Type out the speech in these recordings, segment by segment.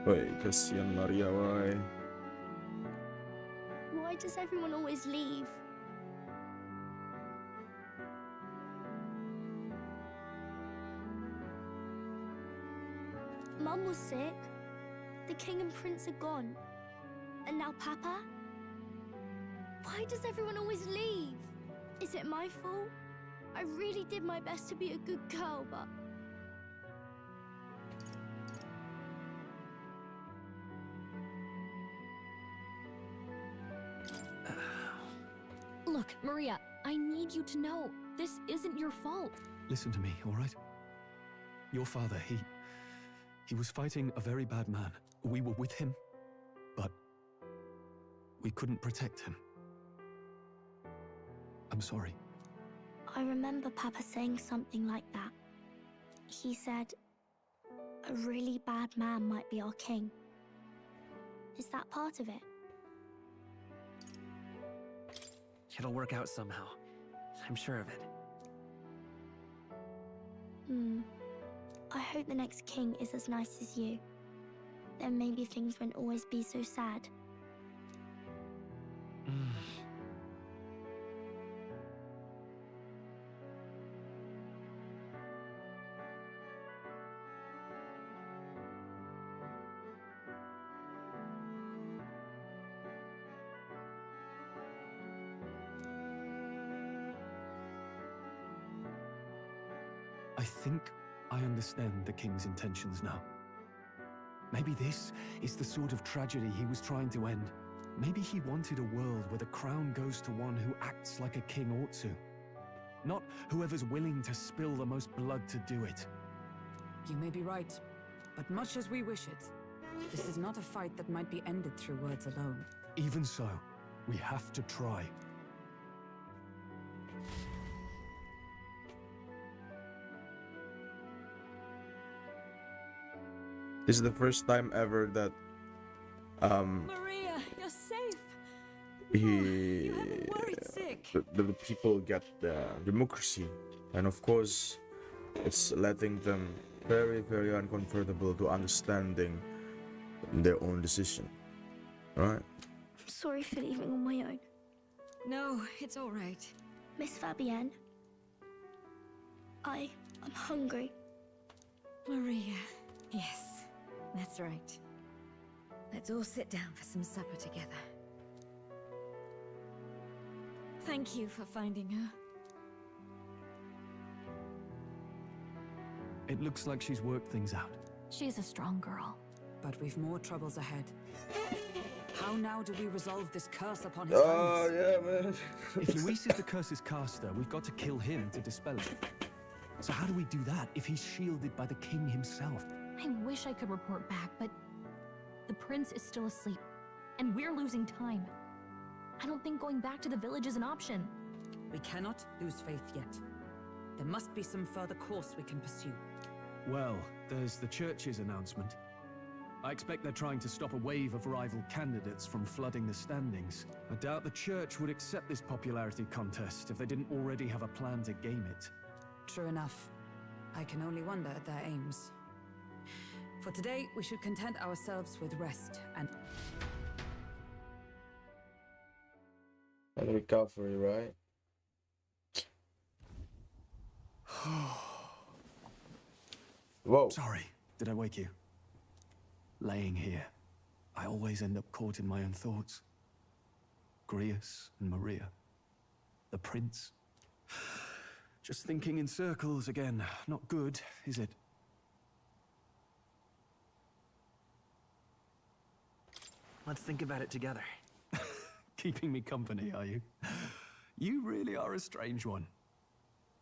Wait, Kasian Maria, why? Why does everyone always leave? Mum was sick. The king and prince are gone. And now Papa? Why does everyone always leave? Is it my fault? I really did my best to be a good girl, but... Look, Maria, I need you to know, this isn't your fault. Listen to me, all right? Your father, he was fighting a very bad man. We were with him, but we couldn't protect him. I'm sorry. I remember Papa saying something like that. He said, a really bad man might be our king. Is that part of it? It'll work out somehow. I'm sure of it. I hope the next king is as nice as you. Then maybe things won't always be so sad. I think I understand the king's intentions now. Maybe this is the sort of tragedy he was trying to end. Maybe he wanted a world where the crown goes to one who acts like a king ought to. Not whoever's willing to spill the most blood to do it. You may be right, but much as we wish it, this is not a fight that might be ended through words alone. Even so, we have to try. This is the first time ever that Maria, you're safe. he You haven't worried sick. the people get democracy, and of course it's letting them very, very uncomfortable to understanding their own decision, right? I'm sorry for leaving on my own. No, it's all right. Miss Fabienne, I'm hungry. Maria, yes, that's right. Let's all sit down for some supper together. Thank you for finding her. It looks like she's worked things out. She's a strong girl. But we've more troubles ahead. How now do we resolve this curse upon his lands? Oh yeah, man. If Luis is the curse's caster, we've got to kill him to dispel it. So how do we do that if he's shielded by the king himself? I wish I could report back, but the prince is still asleep, and we're losing time. I don't think going back to the village is an option. We cannot lose faith yet. There must be some further course we can pursue. Well, there's the church's announcement. I expect they're trying to stop a wave of rival candidates from flooding the standings. I doubt the church would accept this popularity contest if they didn't already have a plan to game it. True enough. I can only wonder at their aims. For today, we should content ourselves with rest and... And recovery, right? Whoa. Sorry, did I wake you? Laying here, I always end up caught in my own thoughts. Grius and Maria. The prince. Just thinking in circles again. Not good, is it? Let's think about it together. Keeping me company, are you? You really are a strange one.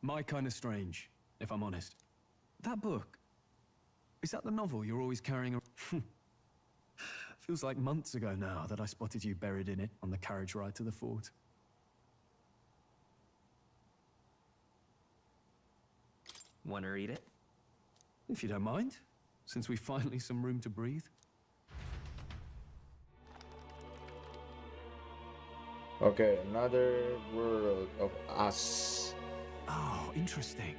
My kind of strange, if I'm honest. That book, is that the novel you're always carrying around? Feels like months ago now that I spotted you buried in it on the carriage ride to the fort. Want to read it? If you don't mind, since we've finally some room to breathe. Okay, another world of us. Oh, interesting.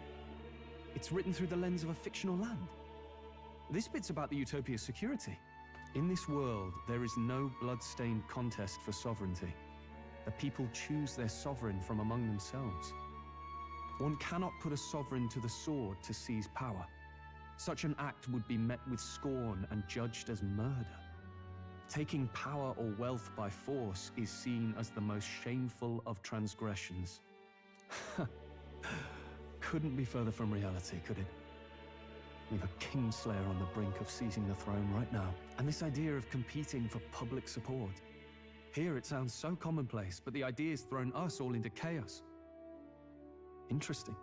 It's written through the lens of a fictional land. This bit's about the Utopia's security. In this world, there is no blood-stained contest for sovereignty. The people choose their sovereign from among themselves. One cannot put a sovereign to the sword to seize power. Such an act would be met with scorn and judged as murder. Taking power or wealth by force is seen as the most shameful of transgressions. Couldn't be further from reality, could it? We have a kingslayer on the brink of seizing the throne right now. And this idea of competing for public support. Here it sounds so commonplace, but the idea's thrown us all into chaos. Interesting.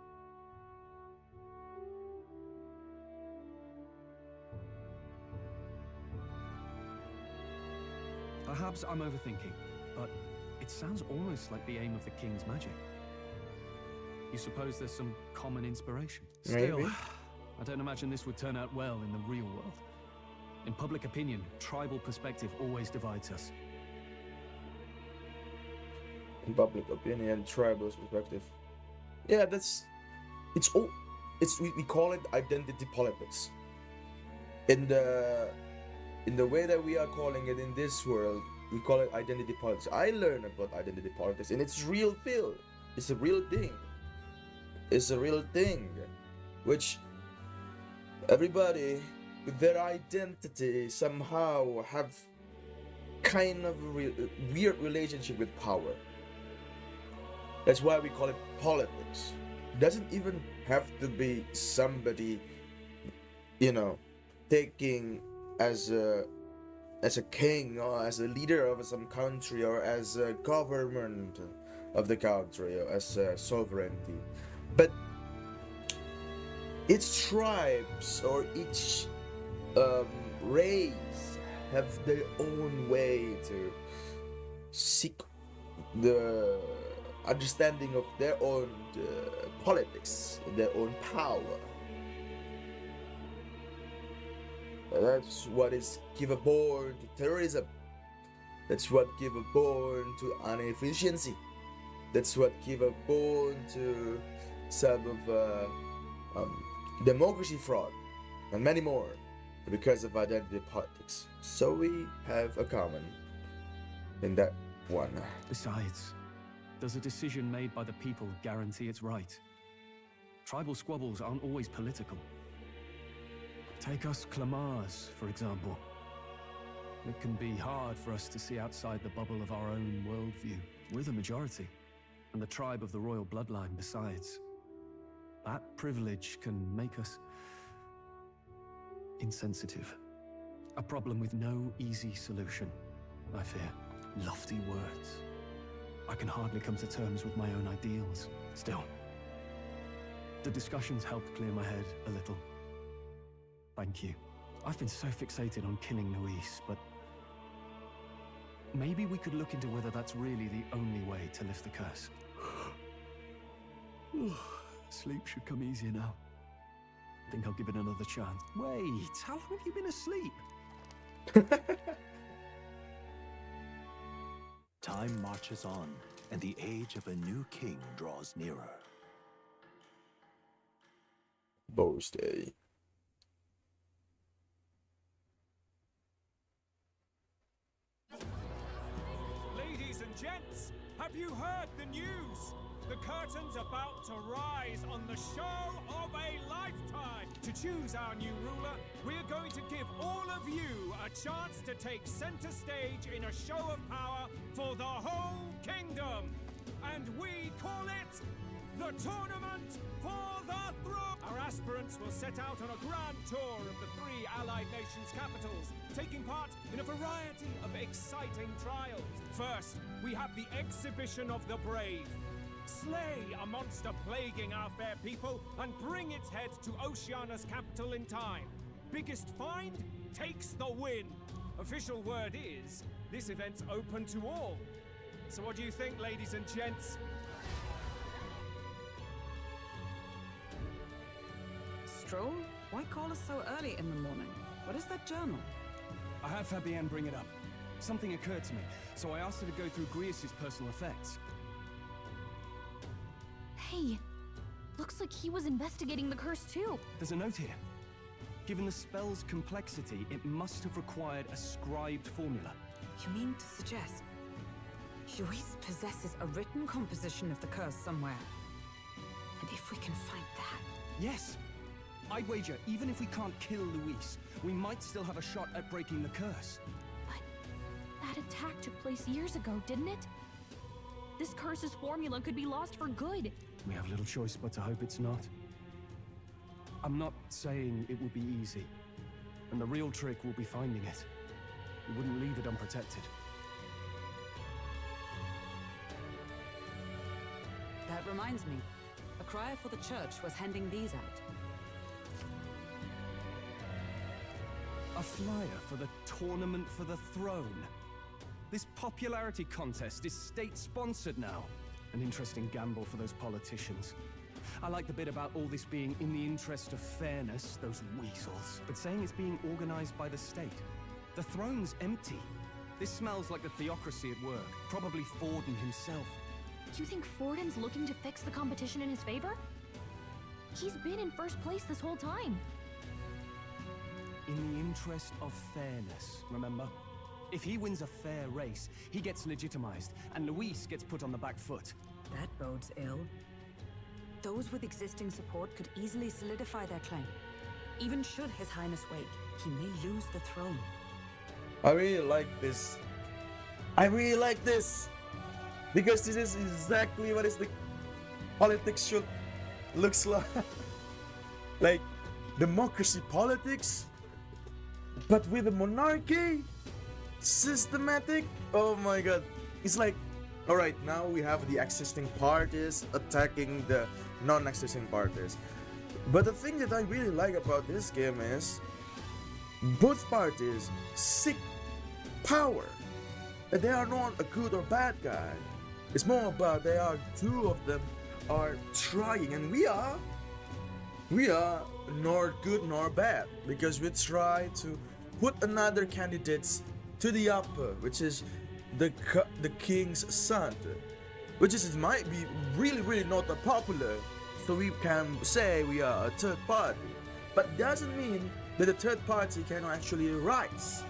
Perhaps I'm overthinking, but it sounds almost like the aim of the king's magic. You suppose there's some common inspiration? Still, Maybe. I don't imagine this would turn out well in the real world. In public opinion, tribal perspective always divides us. In public opinion, tribal perspective. Yeah, we call it identity politics. In the way that we are calling it in this world, we call it identity politics. I learned about identity politics, and it's real field. It's a real thing. It's a real thing, which everybody with their identity somehow have kind of a weird relationship with power. That's why we call it politics. It doesn't even have to be somebody, taking as a king or as a leader of some country or as a government of the country or as a sovereignty. But each tribes or each race have their own way to seek the understanding of their own politics, their own power. That's what is given born to terrorism. That's what given born to inefficiency. That's what given born to some of democracy fraud and many more because of identity politics. So we have a common in that one. Besides, does a decision made by the people guarantee it's right? Tribal squabbles aren't always political. Take us Clamars, for example. It can be hard for us to see outside the bubble of our own worldview. We're the majority, and the tribe of the royal bloodline besides. That privilege can make us insensitive. A problem with no easy solution, I fear. Lofty words. I can hardly come to terms with my own ideals. Still, the discussions helped clear my head a little. Thank you. I've been so fixated on killing Luis, but maybe we could look into whether that's really the only way to lift the curse. Sleep should come easier now. I think I'll give it another chance. Wait, how long have you been asleep? Time marches on, and the age of a new king draws nearer. Thursday. Ladies and gents, have you heard the news? The curtain's about to rise on the show of a lifetime. To choose our new ruler, we're going to give all of you a chance to take center stage in a show of power for the whole kingdom. And we call it the Tournament for the Throne. Our aspirants will set out on a grand tour of the 3 allied nations' capitals, taking part in a variety of exciting trials. First, we have the Exhibition of the Brave. Slay a monster plaguing our fair people and bring its head to Oceania's capital in time. Biggest find takes the win. Official word is, this event's open to all. So what do you think, ladies and gents? Stroll? Why call us so early in the morning? What is that journal? I had Fabienne bring it up. Something occurred to me, so I asked her to go through Grius' personal effects. Hey, Looks like he was investigating the curse too. There's a note here. Given the spell's complexity, it must have required a scribed formula. You mean to suggest Luis possesses a written composition of the curse somewhere? And if we can find that... Yes! I'd wager, even if we can't kill Luis, we might still have a shot at breaking the curse. But that attack took place years ago, didn't it? This curse's formula could be lost for good. We have little choice but to hope it's not. I'm not saying it will be easy, and the real trick will be finding it. We wouldn't leave it unprotected. That reminds me. A crier for the church was handing these out. A flyer for the Tournament for the Throne. This popularity contest is state-sponsored now. An interesting gamble for those politicians. I like the bit about all this being in the interest of fairness, those weasels. But saying it's being organized by the state. The throne's empty. This smells like the theocracy at work. Probably Forden himself. You think Forden's looking to fix the competition in his favor? He's been in first place this whole time. In the interest of fairness, remember? If he wins a fair race, he gets legitimized, and Luis gets put on the back foot. That bodes ill. Those with existing support could easily solidify their claim. Even should His Highness wake, he may lose the throne. I really like this. I really like this. Because this is exactly what is the politics should looks like. Like democracy politics, but with a monarchy. Systematic. Oh my god. It's like, alright, now we have the existing parties attacking the non-existing parties. But the thing that I really like about this game is both parties seek power. They are not a good or bad guy. It's more about they are two of them are trying, and we are nor good nor bad because we try to put another candidates to the upper, which is the king's son, which is it might be really not that popular, so we can say we are a third party, but doesn't mean that the third party can actually rise.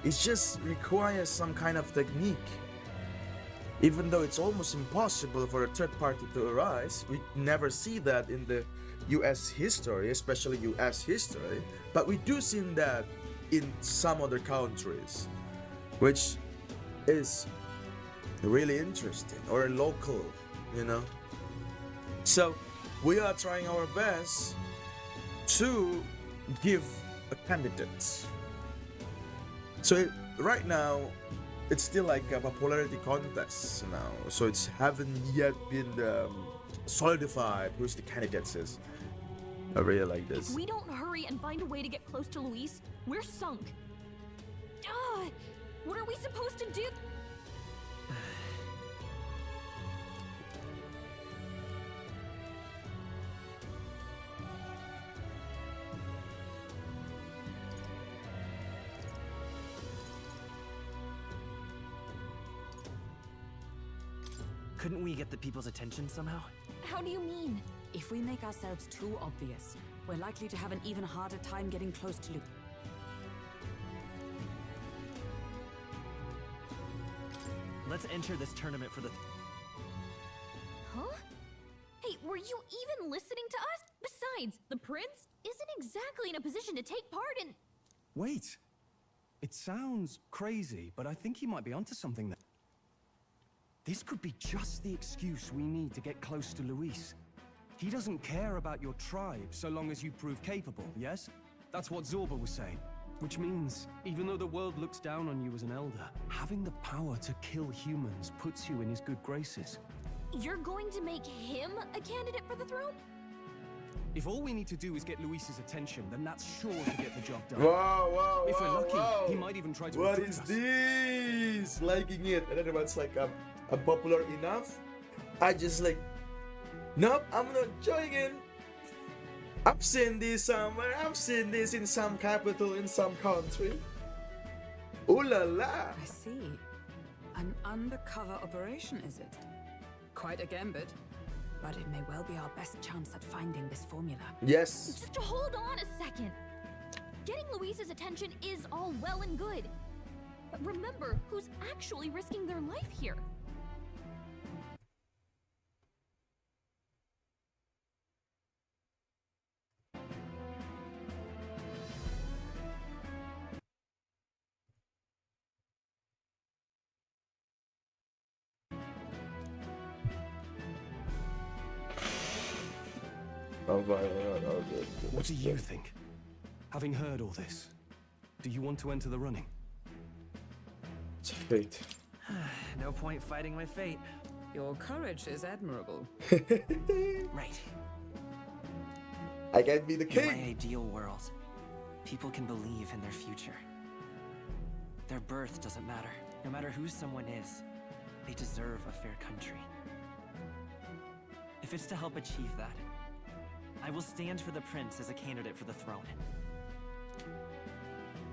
It just requires some kind of technique. Even though it's almost impossible for a third party to arise, we never see that in the US history, especially US history, but we do see that in some other countries, which is really interesting, or local, you know. So we are trying our best to give a candidate. So right now, it's still like a popularity contest now, so it's haven't yet been solidified who's the candidates is. I really like this. If we don't hurry and find a way to get close to Luis, we're sunk. What are we supposed to do? Couldn't we get the people's attention somehow? How do you mean? If we make ourselves too obvious, we're likely to have an even harder time getting close to Luke. Let's enter this tournament for the... Huh? Hey, were you even listening to us? Besides, the prince isn't exactly in a position to take part in... Wait. It sounds crazy, but I think he might be onto something there. This could be just the excuse we need to get close to Luis. He doesn't care about your tribe so long as you prove capable, yes? That's what Zorba was saying. Which means, even though the world looks down on you as an elder, having the power to kill humans puts you in his good graces. You're going to make him a candidate for the throne? If all we need to do is get Luis's attention, then that's sure to get the job done. Wow, If we're lucky, he might even try to What recruit is us. this? Liking it. And then once like I'm popular enough, I just like, nope, I'm not joining. I've seen this somewhere. I've seen this in some capital in some country. Ooh la la. I see. An undercover operation, is it? Quite a gambit. but it may well be our best chance at finding this formula. Yes. Just hold on a second. Getting Louise's attention is all well and good. But remember who's actually risking their life here. What do you think? Having heard all this, do you want to enter the running? It's a fate. No point fighting my fate. Your courage is admirable. Right. I can be the In my king. ideal world, people can believe in their future. Their birth doesn't matter. No matter who someone is, they deserve a fair country. If it's to help achieve that, I will stand for the prince as a candidate for the throne.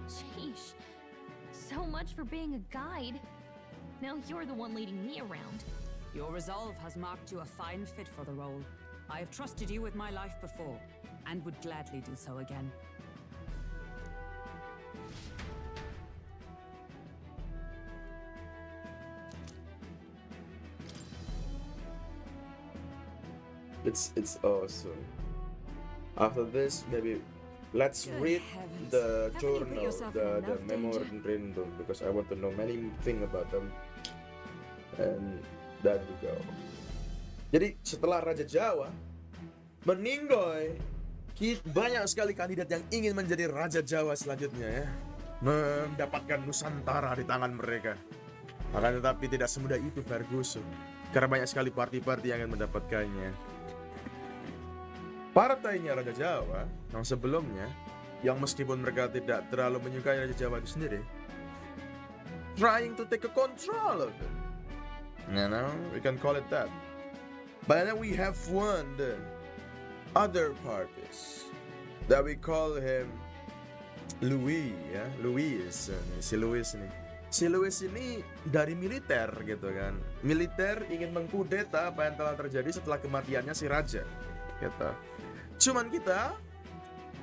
Sheesh. So much for being a guide. Now you're the one leading me around. Your resolve has marked you a fine fit for the role. I have trusted you with my life before, and would gladly do so again. It's awesome. After this, maybe let's Good read heavens. the Haven't you put journal, yourself in the enough memorandum, because I want to know many things about them. And then we go. Jadi setelah Raja Jawa meninggoy, banyak sekali kandidat yang ingin menjadi Raja Jawa selanjutnya ya, mendapatkan Nusantara di tangan mereka. Akan tetapi tidak semudah itu Ferguson, karena banyak sekali parti-parti yang ingin mendapatkannya. Partainya Raja Jawa yang sebelumnya, yang meskipun mereka tidak terlalu menyukai Raja Jawa itu sendiri, trying to take a control of it. You know, we can call it that. But then we have one, the other parties that we call him Louis, ya, si Louis ini dari militer gitu kan. Militer ingin mengkudeta apa yang telah terjadi setelah kematiannya si raja, gitu. Cuman kita,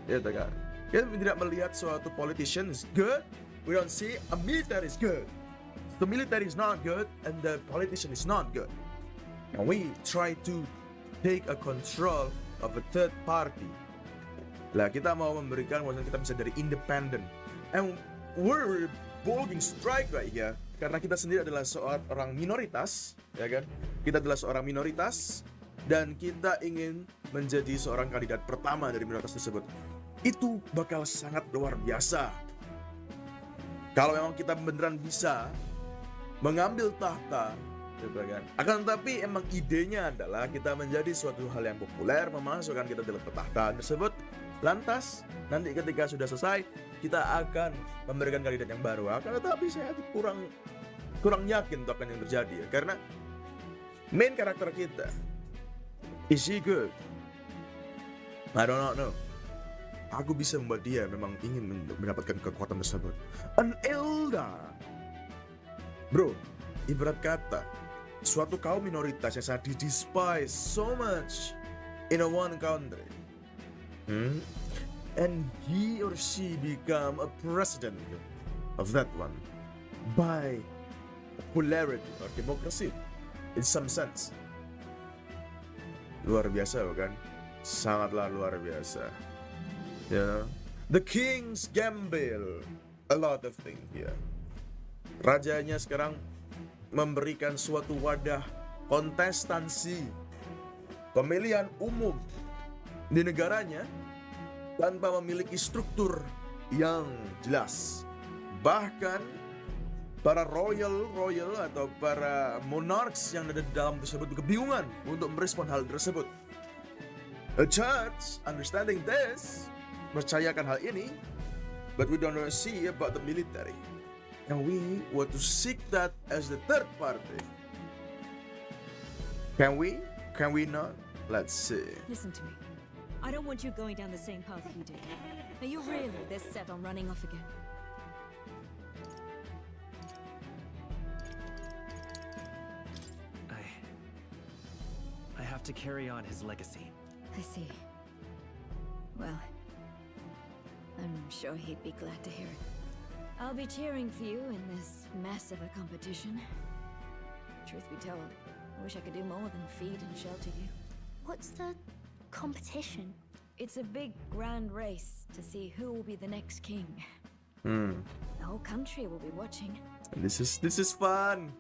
gitu kan, kita tidak melihat suatu politician is good. We don't see a military is good. The military is not good and the politician is not good. And we try to take a control of a third party. Lah kita mau memberikan wawasan kita bisa dari independent. And we're bolding strike right here. Karena kita sendiri adalah seorang minoritas, ya kan? Kita adalah seorang minoritas dan kita ingin menjadi seorang kandidat pertama dari minoritas tersebut. Itu bakal sangat luar biasa. Kalau memang kita beneran bisa mengambil tahta, gitu kan. Akan tetapi emang idenya adalah kita menjadi suatu hal yang populer, memasukkan kita dalam petahtaan tersebut. Lantas nanti ketika sudah selesai, kita akan memberikan kandidat yang baru. Akan tetapi saya kurang yakin itu akan yang terjadi ya. Karena main karakter kita, is he good? I do not know. Aku bisa membuat dia memang ingin mendapatkan kekuatan tersebut. An elder. Bro, ibarat kata suatu kaum minoritas yang sangat despise so much in a one country, and he or she become a president of that one by popularity or democracy in some sense. Luar biasa bukan? Sangatlah luar biasa. You know? The king's gamble, a lot of things here. Rajanya sekarang memberikan suatu wadah kontestansi pemilihan umum di negaranya tanpa memiliki struktur yang jelas. Bahkan para royal atau para monarchs yang ada di dalam tersebut kebingungan untuk merespon hal tersebut. A church understanding this, percayakan hal ini, but we don't see about the military. And we want to seek that as the third party. Can we? Can we not? Let's see. Listen to me. I don't want you going down the same path we did. Are you really this set on running off again? I have have to carry on his legacy. I see. Well, I'm sure he'd be glad to hear it. I'll be cheering for you in this mess of a competition. Truth be told, I wish I could do more than feed and shelter you. What's the competition? It's a big, grand race to see who will be the next king. Hmm. The whole country will be watching. This is fun.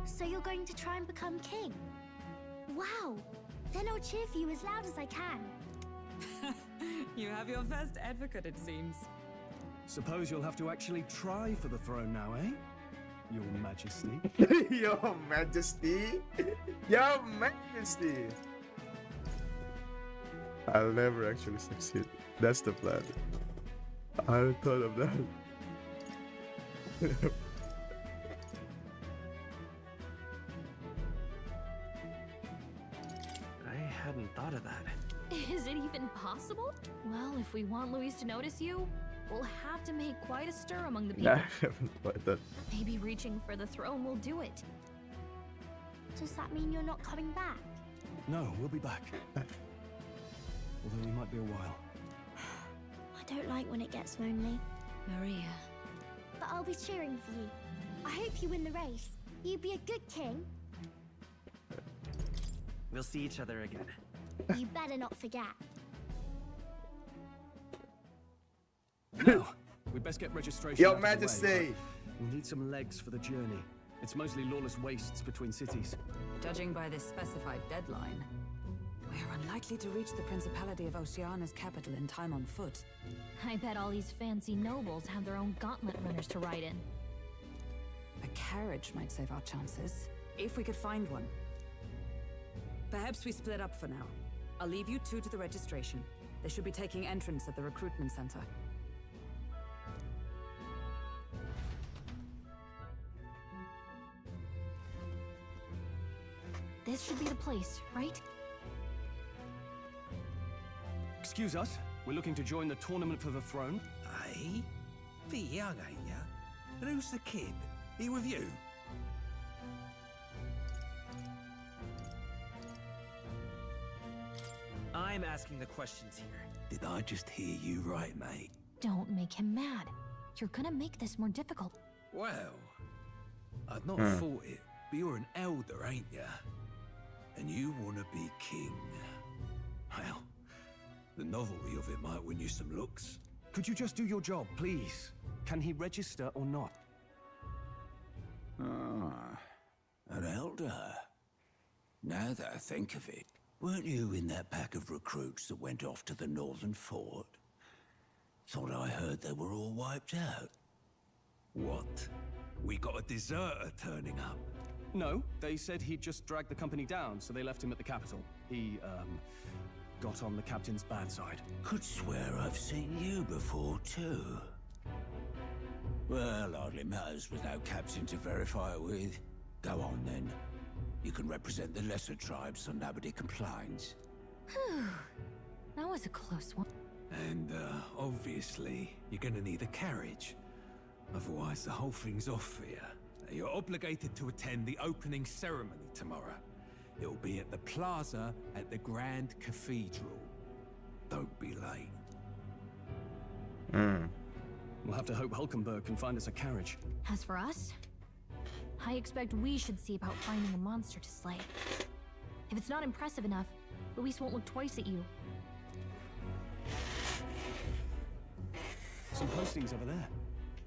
So you're going to try and become king? Wow! Then I'll cheer for you as loud as I can. You have your first advocate, it seems. Suppose you'll have to actually try for the throne now, eh? Your Majesty. Your Majesty. Your Majesty. I'll never actually succeed. That's the plan. I hadn't thought of that. I hadn't thought of that. Is it even possible? Well, if we want Luis to notice you, we'll have to make quite a stir among the people. I haven't thought that. Maybe reaching for the throne will do it. Does that mean you're not coming back? No, we'll be back. Although we might be a while. I don't like when it gets lonely. Maria. But I'll be cheering for you. I hope you win the race. You be a good king. We'll see each other again. You better not forget. Now, we'd best get registration Your out of the way, Majesty. but we need some legs for the journey. It's mostly lawless wastes between cities. Judging by this specified deadline, we're unlikely to reach the Principality of Oceana's capital in time on foot. I bet all these fancy nobles have their own gauntlet runners to ride in. A carriage might save our chances, if we could find one. Perhaps we split up for now. I'll leave you two to the registration. They should be taking entrance at the recruitment center. This should be the place, right? Excuse us, we're looking to join the tournament for the throne. Aye? Bit young, ain't ya? And who's the kid? He with you? I'm asking the questions here. Did I just hear you right, mate? Don't make him mad. You're gonna make this more difficult. Well, I'd not thought it, but you're an elder, ain't ya? And you want to be king. Well, the novelty of it might win you some looks. Could you just do your job, please? Can he register or not? Ah, an elder. Now that I think of it, weren't you in that pack of recruits that went off to the northern fort? Thought I heard they were all wiped out. What? We got a deserter turning up? No, they said he'd just dragged the company down, so they left him at the capital. He, got on the captain's bad side. Could swear I've seen you before, too. Well, hardly matters without captain to verify it with. Go on, then. You can represent the lesser tribes so nobody complains. That was a close one. And, obviously, you're gonna need a carriage. Otherwise, the whole thing's off for you. You're obligated to attend the opening ceremony tomorrow. It'll be at the plaza at the Grand Cathedral. Don't be late. We'll have to hope Hulkenberg can find us a carriage. As for us, I expect we should see about finding a monster to slay. If it's not impressive enough, Luis won't look twice at you. Some postings over there.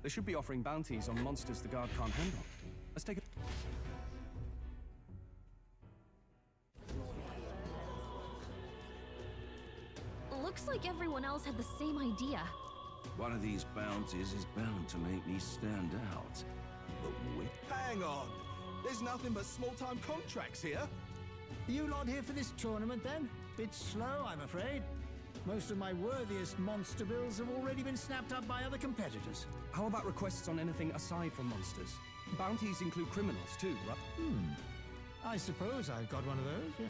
They should be offering bounties on monsters the guard can't handle. Let's take a... Looks like everyone else had the same idea. One of these bounties is bound to make me stand out. But wait. Hang on! There's nothing but small-time contracts here. You lot here for this tournament, then? Bit slow, I'm afraid. Most of my worthiest monster bills have already been snapped up by other competitors. How about requests on anything aside from monsters? Bounties include criminals too, right? I suppose I've got one of those, yeah.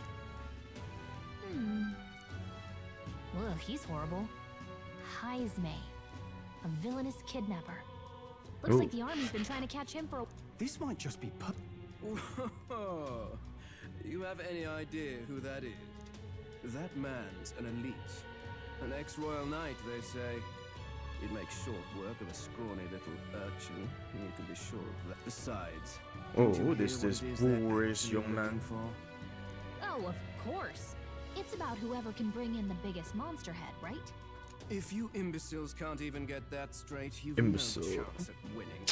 Well, he's horrible. Heisme, a villainous kidnapper. Looks like the army's been trying to catch him for a... This might just be Whoa. You have any idea who that is? That man's an elite. An ex-royal knight, they say. He'd make short work of a scrawny little urchin. You can be sure of that. Besides... Oh, this boorish young man. Oh, of course. It's about whoever can bring in the biggest monster head, right? If you imbeciles can't even get that straight, you've Imbecile. no chance at winning.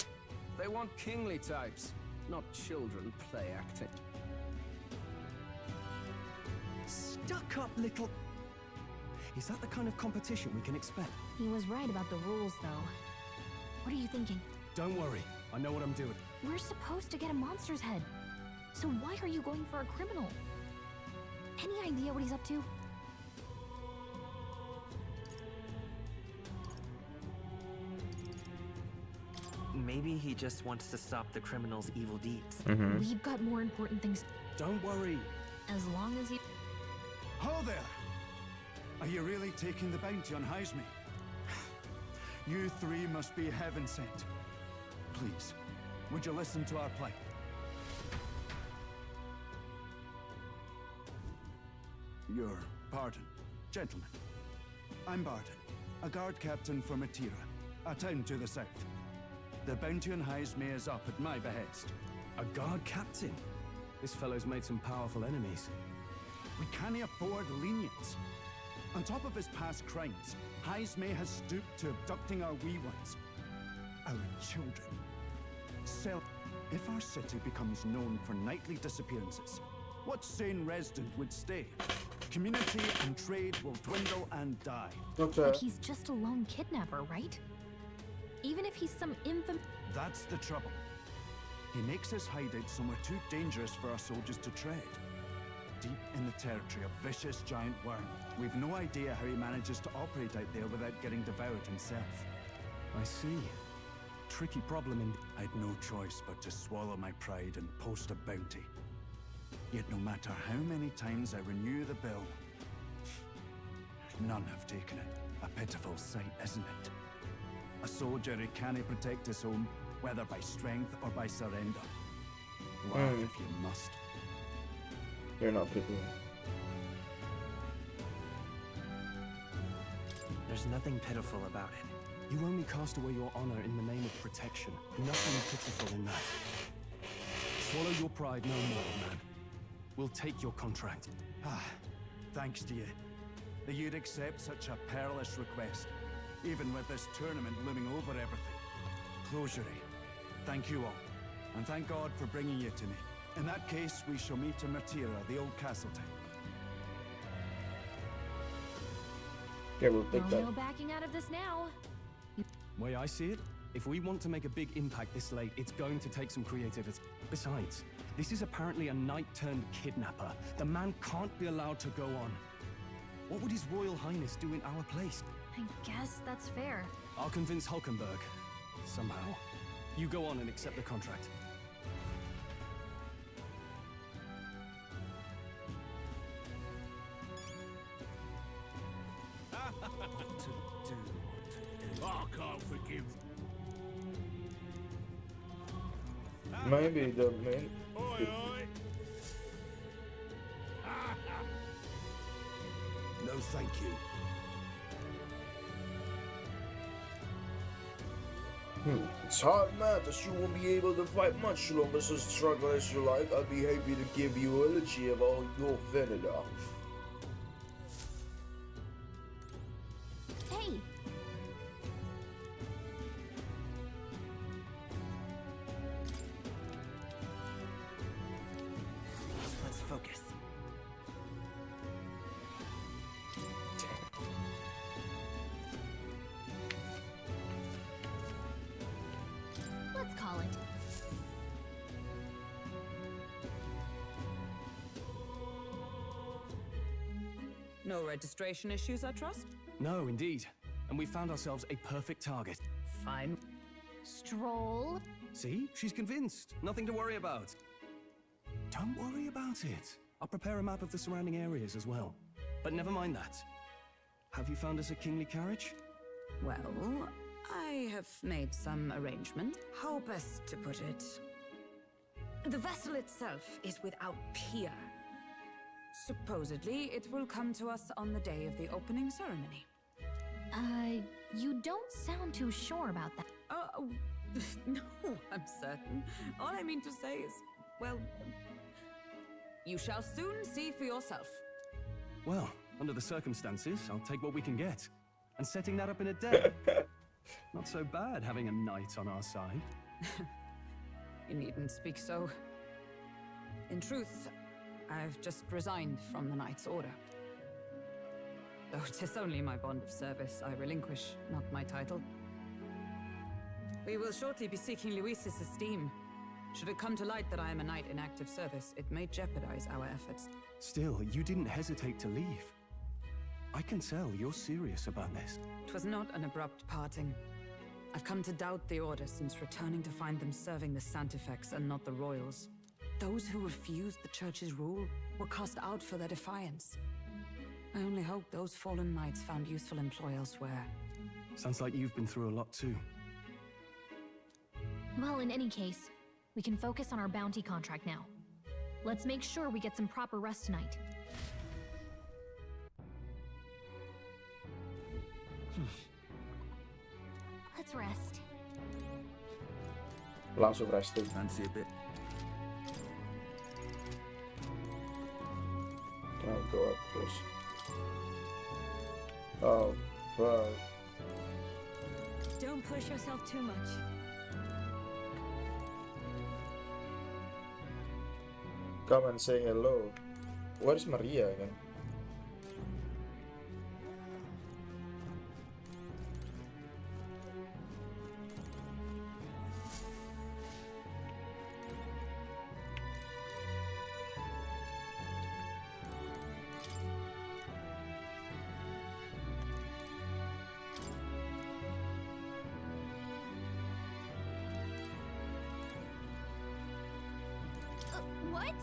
They want kingly types, not children play acting. Stuck-up little... Is that the kind of competition we can expect? He was right about the rules, though. What are you thinking? Don't worry, I know what I'm doing. We're supposed to get a monster's head. So why are you going for a criminal? Any idea what he's up to? Maybe he just wants to stop the criminal's evil deeds. We've got more important things. Don't worry. As long as he... Ho there! Are you really taking the bounty on Heisme? You three must be heaven sent. Please, would you listen to our plight? Your pardon, gentlemen. I'm Barton, a guard captain for Matira, a town to the south. The bounty on Heisme is up at my behest. A guard captain? This fellow's made some powerful enemies. We can't afford lenience. On top of his past crimes, Heisme has stooped to abducting our wee ones. Our children. If our city becomes known for nightly disappearances, what sane resident would stay? Community and trade will dwindle and die. But he's just a lone kidnapper, right? Even if he's some That's the trouble. He makes his hideout somewhere too dangerous for our soldiers to tread. Deep in the territory of vicious giant worm. We've no idea how he manages to operate out there without getting devoured himself. I see. Tricky problem in... I'd no choice but to swallow my pride and post a bounty. Yet no matter how many times I renew the bill, none have taken it. A pitiful sight, isn't it? A soldier who can't protect his home, whether by strength or by surrender. Laugh if you must. You're not people. There's nothing pitiful about it. You only cast away your honor in the name of protection. Nothing pitiful in that. Swallow your pride no more, man. We'll take your contract. Thanks to you. That you'd accept such a perilous request, even with this tournament looming over everything. Closure, thank you all, and thank God for bringing you to me. In that case, we shall meet in Matira, the old castle town. Okay, we'll take that. No backing out of this now. Way I see it, if we want to make a big impact this late, it's going to take some creativity. Besides, this is apparently a knight-turned-kidnapper. The man can't be allowed to go on. What would His Royal Highness do in our place? I guess that's fair. I'll convince Hulkenberg. Somehow. You go on and accept the contract. I can't forgive. Maybe the main. No, thank you. It's hard math as you won't be able to fight much longer, so struggle as you like. I'll be happy to give you a eulogy of all your Veneda. Hey! Let's focus. Let's call it. No registration issues, I trust? No, indeed. And we found ourselves a perfect target. Fine. Stroll. See? She's convinced. Nothing to worry about. Don't worry about it. I'll prepare a map of the surrounding areas as well. But never mind that. Have you found us a kingly carriage? Well, I have made some arrangement. How best to put it? The vessel itself is without peer. Supposedly, it will come to us on the day of the opening ceremony. You don't sound too sure about that. Oh, no, I'm certain. All I mean to say is, well, you shall soon see for yourself. Well, under the circumstances, I'll take what we can get. And setting that up in a day. Not so bad having a knight on our side. You needn't speak so. In truth, I've just resigned from the Knight's Order. Though 'tis only my bond of service I relinquish, not my title. We will shortly be seeking Luis's esteem. Should it come to light that I am a knight in active service, it may jeopardize our efforts. Still, you didn't hesitate to leave. I can tell you're serious about this. It was not an abrupt parting. I've come to doubt the Order since returning to find them serving the Santifex and not the Royals. Those who refused the Church's rule were cast out for their defiance. I only hope those fallen knights found useful employ elsewhere. Sounds like you've been through a lot too. Well, in any case, we can focus on our bounty contract now. Let's make sure we get some proper rest tonight. Let's rest. Langsung resting. Fancy a bit? Oh god, please. Oh, fuck. Don't push yourself too much. Come and say hello. Where's Maria again? What?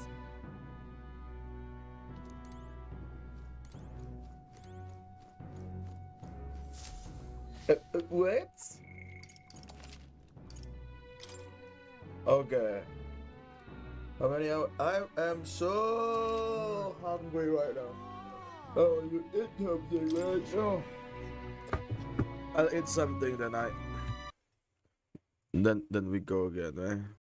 What? Okay. How many hours? I am so hungry right now. Oh, you eat something, right? Oh. I'll eat something then then we go again, eh?